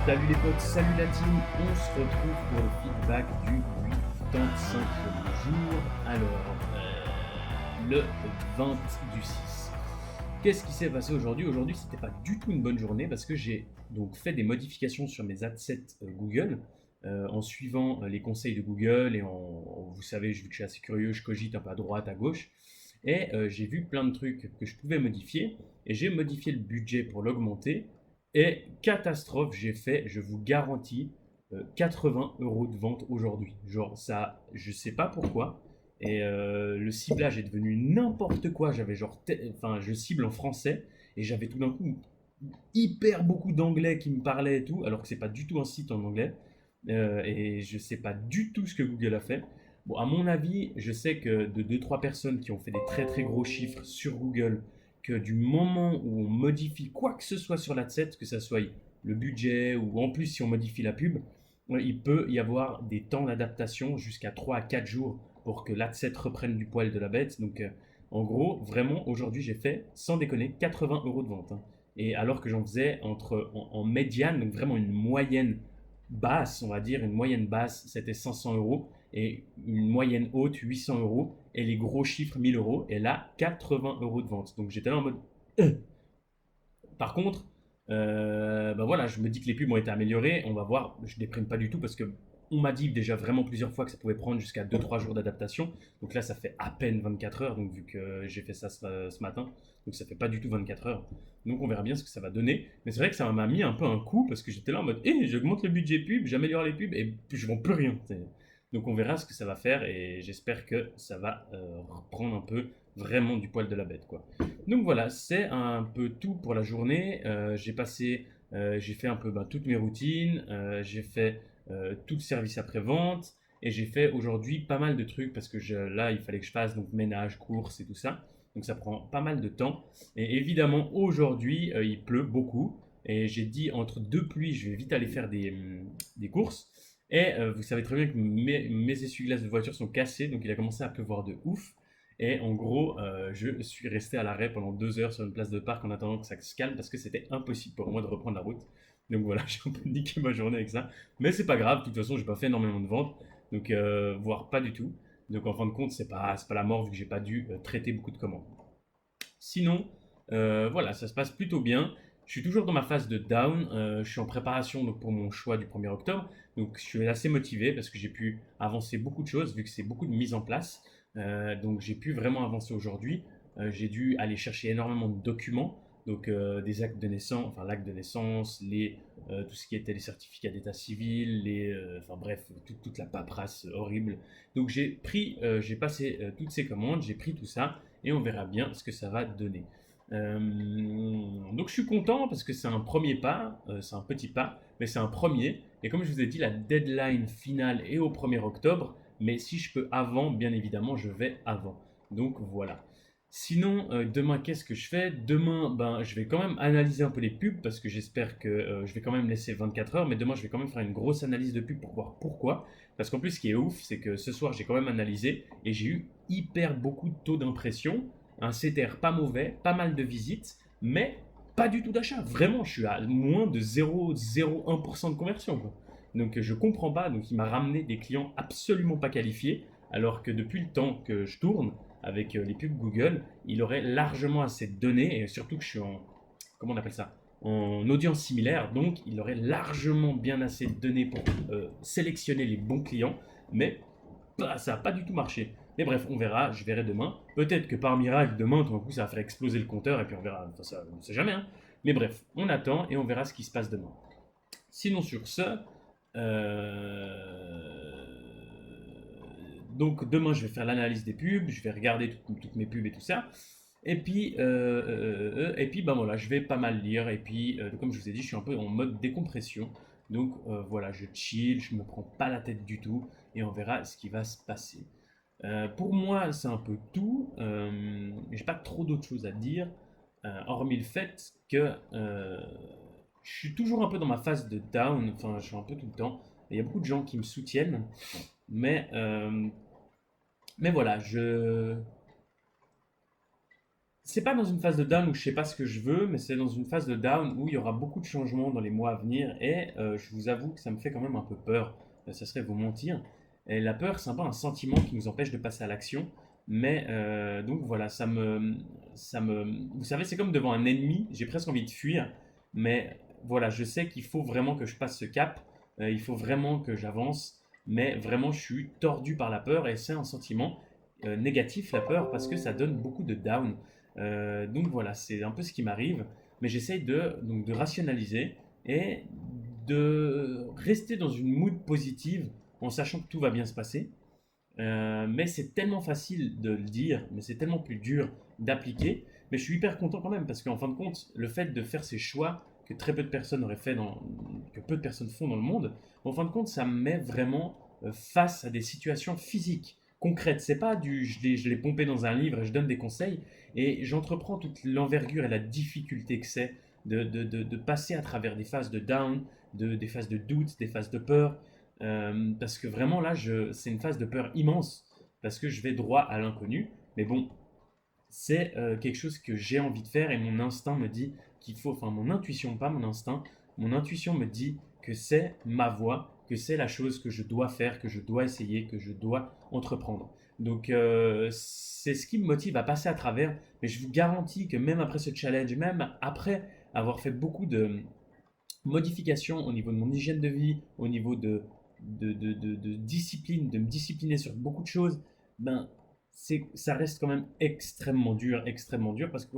Salut les potes, salut la team, on se retrouve pour le feedback du 85e jour. Alors, le 20 du 6. Qu'est-ce qui s'est passé aujourd'hui? Aujourd'hui, c'était pas du tout une bonne journée parce que j'ai donc fait des modifications sur mes adsets Google en suivant les conseils de Google et vous savez, vu que je suis assez curieux, je cogite un peu à droite, à gauche. Et j'ai vu plein de trucs que je pouvais modifier et j'ai modifié le budget pour l'augmenter. Et catastrophe, j'ai fait, je vous garantis, 80 euros de vente aujourd'hui. Genre ça, je sais pas pourquoi. Et le ciblage est devenu n'importe quoi. J'avais enfin, je cible en français et j'avais tout d'un coup hyper beaucoup d'anglais qui me parlaient et tout, alors que c'est pas du tout un site en anglais. Et je sais pas du tout ce que Google a fait. Bon, à mon avis, je sais que de deux trois personnes qui ont fait des très très gros chiffres sur Google, que du moment où on modifie quoi que ce soit sur l'adset, que ça soit le budget ou en plus si on modifie la pub, il peut y avoir des temps d'adaptation jusqu'à 3 à 4 jours pour que l'adset reprenne du poil de la bête. Donc en gros, vraiment, aujourd'hui j'ai fait, sans déconner, 80 euros de vente, hein. Et alors que j'en faisais en médiane, donc vraiment une moyenne basse, on va dire, une moyenne basse, c'était 500 euros, et une moyenne haute, 800 euros, et les gros chiffres, 1000 euros, et là, 80 euros de vente. Donc j'étais là en mode. Euh. Par contre, ben voilà, je me dis que les pubs ont été améliorées, on va voir, je déprime pas du tout parce que on m'a dit déjà vraiment plusieurs fois que ça pouvait prendre jusqu'à 2 3 jours d'adaptation. Donc là, ça fait à peine 24 heures, donc vu que j'ai fait ça ce matin, donc ça fait pas du tout 24 heures. Donc on verra bien ce que ça va donner. Mais c'est vrai que ça m'a mis un peu un coup parce que j'étais là en mode, hé, j'augmente le budget pub, j'améliore les pubs et je vends plus rien. Donc on verra ce que ça va faire et j'espère que ça va reprendre un peu vraiment du poil de la bête, quoi. Donc voilà, c'est un peu tout pour la journée. J'ai fait un peu toutes mes routines, j'ai fait tout le service après-vente et j'ai fait aujourd'hui pas mal de trucs parce que là, il fallait que je fasse donc ménage, courses et tout ça. Donc ça prend pas mal de temps. Et évidemment, aujourd'hui, il pleut beaucoup. Et j'ai dit entre deux pluies, je vais vite aller faire des courses. Et vous savez très bien que mes essuie-glaces de voiture sont cassés, donc il a commencé à pleuvoir de ouf. Et en gros, je suis resté à l'arrêt pendant 2 heures sur une place de parc en attendant que ça se calme parce que c'était impossible pour moi de reprendre la route. Donc voilà, j'ai un peu niqué ma journée avec ça. Mais c'est pas grave, de toute façon, j'ai pas fait énormément de ventes, donc voire pas du tout. Donc en fin de compte, c'est pas la mort vu que j'ai pas dû traiter beaucoup de commandes. Sinon, voilà, ça se passe plutôt bien. Je suis toujours dans ma phase de down. Je suis en préparation donc, pour mon choix du 1er octobre. Donc, je suis assez motivé parce que j'ai pu avancer beaucoup de choses vu que c'est beaucoup de mise en place. Donc, j'ai pu vraiment avancer aujourd'hui. J'ai dû aller chercher énormément de documents. Donc, des actes de naissance, enfin, l'acte de naissance, tout ce qui était les certificats d'état civil, enfin bref, toute la paperasse horrible. Donc, j'ai passé toutes ces commandes, j'ai pris tout ça et on verra bien ce que ça va donner. Donc je suis content parce que c'est un premier pas, c'est un petit pas, mais c'est un premier. Et comme je vous ai dit, la deadline finale est au 1er octobre, mais si je peux avant, bien évidemment, je vais avant. Donc voilà. Sinon, demain, qu'est-ce que je fais? Demain, ben, je vais quand même analyser un peu les pubs parce que j'espère que je vais quand même laisser 24 heures, mais demain, je vais quand même faire une grosse analyse de pubs pour voir pourquoi. Parce qu'en plus, ce qui est ouf, c'est que ce soir, j'ai quand même analysé et j'ai eu hyper beaucoup de taux d'impression, un CTR pas mauvais, pas mal de visites, mais pas du tout d'achat. Vraiment, je suis à moins de 0,01% de conversion, quoi. Donc je comprends pas. Donc il m'a ramené des clients absolument pas qualifiés, alors que depuis le temps que je tourne avec les pubs Google, il aurait largement assez de données, et surtout que je suis comment on appelle ça, en audience similaire, donc il aurait largement bien assez de données pour sélectionner les bons clients, mais bah, ça n'a pas du tout marché. Mais bref, on verra, je verrai demain. Peut-être que par miracle, demain, tout d'un coup, ça va faire exploser le compteur et puis on verra. Enfin, ça, on ne sait jamais, hein. Mais bref, on attend et on verra ce qui se passe demain. Sinon, sur ce, donc demain, je vais faire l'analyse des pubs, je vais regarder toutes mes pubs et tout ça. Et puis ben voilà, je vais pas mal lire. Et puis, comme je vous ai dit, je suis un peu en mode décompression. Donc voilà, je chill, je me prends pas la tête du tout. Et on verra ce qui va se passer. Pour moi, c'est un peu tout. J'ai pas trop d'autres choses à dire, hormis le fait que je suis toujours un peu dans ma phase de down. Enfin, je suis un peu tout le temps. Il y a beaucoup de gens qui me soutiennent, mais voilà, C'est pas dans une phase de down où je sais pas ce que je veux, mais c'est dans une phase de down où il y aura beaucoup de changements dans les mois à venir et je vous avoue que ça me fait quand même un peu peur. Ça serait vous mentir. Et la peur, c'est un peu un sentiment qui nous empêche de passer à l'action. Mais donc voilà, vous savez, c'est comme devant un ennemi. J'ai presque envie de fuir, mais voilà, je sais qu'il faut vraiment que je passe ce cap. Il faut vraiment que j'avance, mais vraiment, je suis tordu par la peur et c'est un sentiment négatif, la peur, parce que ça donne beaucoup de down. Donc voilà, c'est un peu ce qui m'arrive, mais j'essaye de rationaliser et de rester dans une mood positive en sachant que tout va bien se passer. Mais c'est tellement facile de le dire, mais c'est tellement plus dur d'appliquer. Mais je suis hyper content quand même parce qu'en fin de compte, le fait de faire ces choix que très peu de personnes auraient fait que peu de personnes font dans le monde, en fin de compte, ça me met vraiment face à des situations physiques, concrètes. C'est pas du je l'ai pompé dans un livre et je donne des conseils et j'entreprends toute l'envergure et la difficulté que c'est de passer à travers des phases de down, des phases de doute, des phases de peur, parce que vraiment là, c'est une phase de peur immense, parce que je vais droit à l'inconnu. Mais bon, c'est quelque chose que j'ai envie de faire et mon instinct me dit qu'il faut, enfin mon intuition, pas mon instinct, mon intuition me dit que c'est ma voie, que c'est la chose que je dois faire, que je dois essayer, que je dois entreprendre. Donc c'est ce qui me motive à passer à travers, mais je vous garantis que même après ce challenge, même après avoir fait beaucoup de modifications au niveau de mon hygiène de vie, au niveau de discipline, de me discipliner sur beaucoup de choses, ben, ça reste quand même extrêmement dur, parce que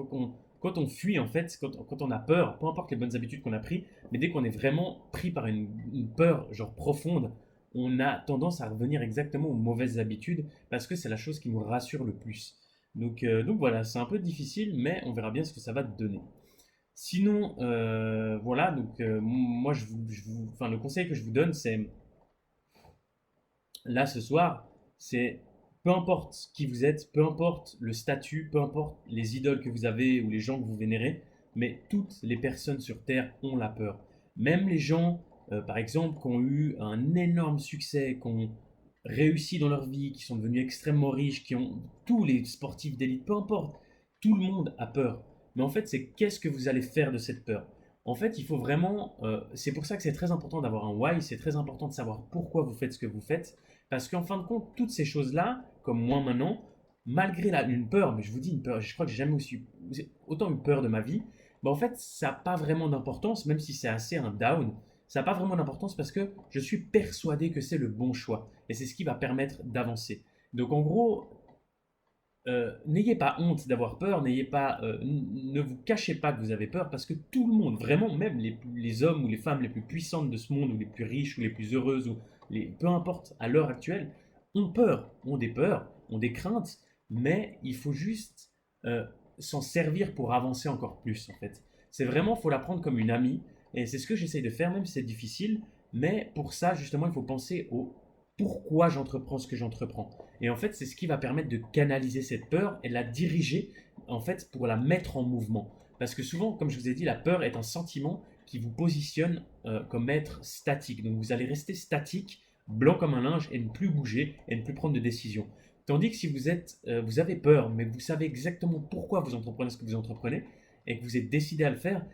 quand on fuit, en fait, quand on a peur, peu importe les bonnes habitudes qu'on a prises, mais dès qu'on est vraiment pris par une peur genre profonde, on a tendance à revenir exactement aux mauvaises habitudes, parce que c'est la chose qui nous rassure le plus. Donc voilà, c'est un peu difficile, mais on verra bien ce que ça va te donner. Sinon, voilà, donc moi, enfin, le conseil que je vous donne, c'est là ce soir, c'est peu importe qui vous êtes, peu importe le statut, peu importe les idoles que vous avez ou les gens que vous vénérez, mais toutes les personnes sur Terre ont la peur. Même les gens, par exemple, qui ont eu un énorme succès, qui ont réussi dans leur vie, qui sont devenus extrêmement riches, qui ont tous les sportifs d'élite, peu importe, tout le monde a peur. Mais en fait, c'est qu'est-ce que vous allez faire de cette peur? En fait, il faut vraiment. C'est pour ça que c'est très important d'avoir un why, c'est très important de savoir pourquoi vous faites ce que vous faites. Parce qu'en fin de compte, toutes ces choses-là, comme moi maintenant, malgré une peur, mais je vous dis une peur, je crois que j'ai jamais aussi autant eu peur de ma vie, bah en fait, ça n'a pas vraiment d'importance, même si c'est assez un down, ça n'a pas vraiment d'importance parce que je suis persuadé que c'est le bon choix. Et c'est ce qui va permettre d'avancer. Donc en gros, n'ayez pas honte d'avoir peur, ne vous cachez pas que vous avez peur, parce que tout le monde, vraiment, même les hommes ou les femmes les plus puissantes de ce monde, ou les plus riches, ou les plus heureuses, peu importe à l'heure actuelle, ont peur, ont des peurs, ont des craintes, mais il faut juste s'en servir pour avancer encore plus, en fait. C'est vraiment, il faut la prendre comme une amie, et c'est ce que j'essaye de faire, même si c'est difficile, mais pour ça, justement, il faut penser au pourquoi j'entreprends ce que j'entreprends. Et en fait, c'est ce qui va permettre de canaliser cette peur et de la diriger, en fait, pour la mettre en mouvement. Parce que souvent, comme je vous ai dit, la peur est un sentiment qui vous positionne comme être statique. Donc vous allez rester statique, blanc comme un linge, et ne plus bouger, et ne plus prendre de décision. Tandis que si vous avez peur, mais vous savez exactement pourquoi vous entreprenez ce que vous entreprenez, et que vous êtes décidé à le faire,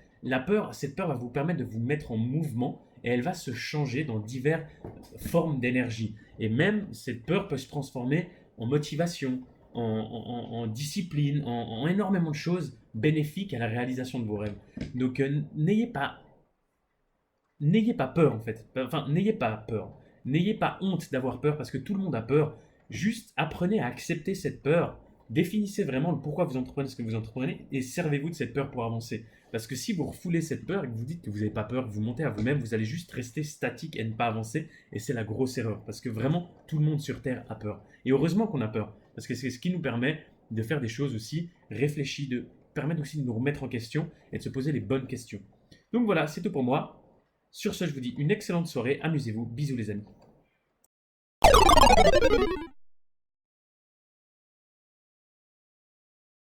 cette peur va vous permettre de vous mettre en mouvement, et elle va se changer dans diverses formes d'énergie. Et même cette peur peut se transformer en motivation, en discipline, en énormément de choses bénéfiques à la réalisation de vos rêves. Donc n'ayez pas peur en fait. Enfin, n'ayez pas peur. N'ayez pas honte d'avoir peur parce que tout le monde a peur. Juste apprenez à accepter cette peur. Définissez vraiment le pourquoi vous entreprenez ce que vous entreprenez et servez-vous de cette peur pour avancer. Parce que si vous refoulez cette peur et que vous dites que vous n'avez pas peur, que vous montez à vous-même, vous allez juste rester statique et ne pas avancer. Et c'est la grosse erreur. Parce que vraiment, tout le monde sur Terre a peur. Et heureusement qu'on a peur. Parce que c'est ce qui nous permet de faire des choses aussi réfléchies, de permettre aussi de nous remettre en question et de se poser les bonnes questions. Donc voilà, c'est tout pour moi. Sur ce, je vous dis une excellente soirée. Amusez-vous. Bisous les amis.